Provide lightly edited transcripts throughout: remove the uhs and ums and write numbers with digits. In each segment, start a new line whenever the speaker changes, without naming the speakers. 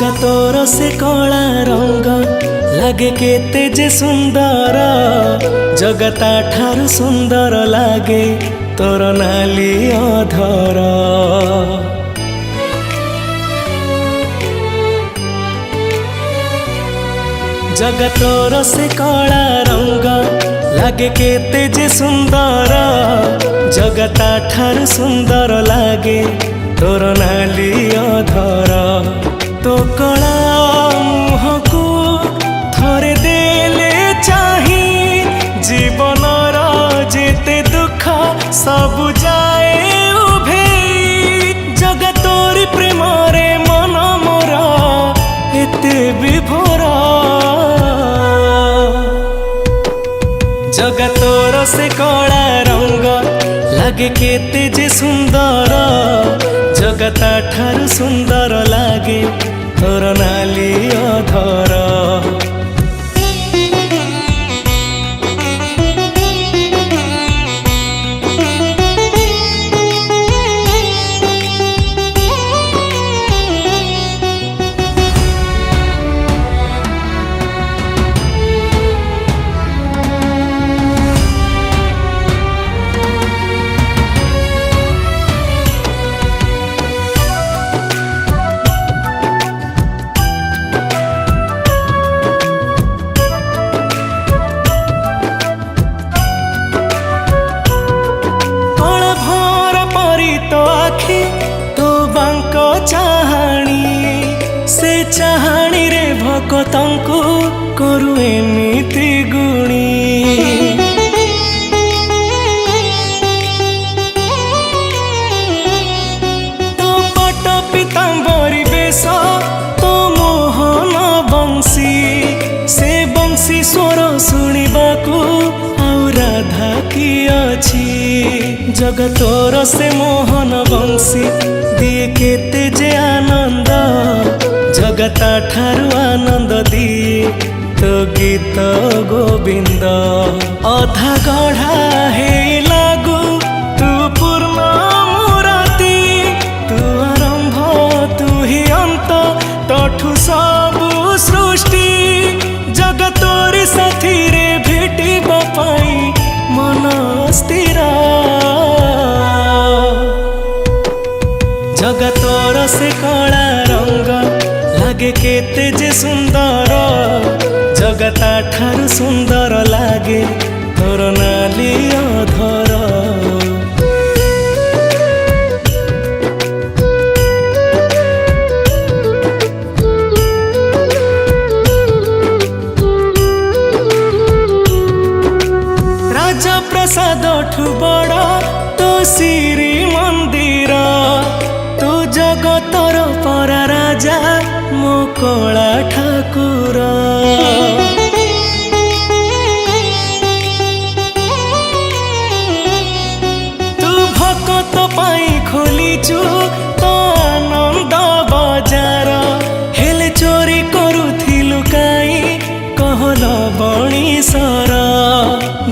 जगतोर से कला रंग लागे केते जे सुंदर, जगता ठारू सुंदर लागे तोर नाली अधर। जगतोर से कला रंग लागे केते जे सुंदर, जगता ठारू सुंदर लागे तोर नाली अधर। तो कला मुह को थरे देले चाही, जीवनर जेते दुख सब जाए उभेई। जगतोरी प्रेम रे मन मोर एते विभोर, जगतोर से कला रंग लागे केते जे सुंदर, जगता ठारू सुंदर लागे तोर नाली अधर। तो बांक चाहाणी से चाहाणी रे भक्तंकु करू एमिति गुणी। तो पट पीतांबरी बेश तो मोहन बंशी, से बंशी स्वर शुणिबाकू आउ राधा की अछि। जगतोर से मोहन बंशी दिए केते जे आनंद, जगता ठारू आनंद दिए तो गीत गोविंद। अधा गढ़ा हे लागू तू पूर्ण मूर्ति, तू आरंभ तू ही अंत तठू सबु सृष्टि। जगतोरी साथी रे भेटिबा पाई मन स्थिर, जगतोर से कला रंग लागे केते जे सुंदर, जगता ठारू सुंदर लागे तोर नाली अधर। राजा प्रसाद ठू बड़ा तो श्री मंदिर, तू जगतर परा राजा मो कला ठाकुर। तू भक्त पाई खोलीचु तो आनंद बजार, हेले चोरी करुथिलु काई कहल बणीसर।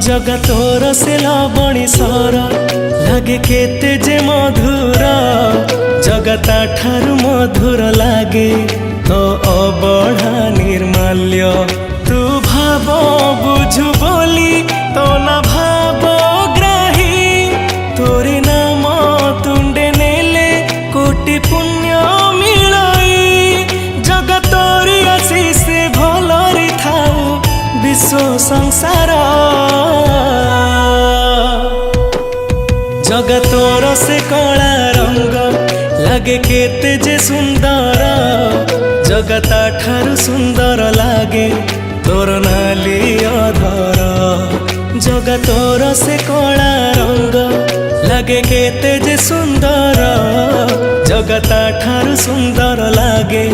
जगतोर से लबणीसर लागे केते जे मधुर, जगता ठारू मधुर लागे तो अबढ़ा निर्माल्य। तू भाव बुझु बोली तो न भाव ग्राही, तोरी नाम तुंडे नेले कोटि पुण्य मिलई। जगतोरी आशीष भलरी थाऊ विश्व संसार, जगतोर से कला रंग लागे केते जे सुंदर, जगता ठारू सुंदर लागे तोर नाली अधर। जगतोर से कला रंग लागे केते जे सुंदर, जगता ठारू सुंदर लागे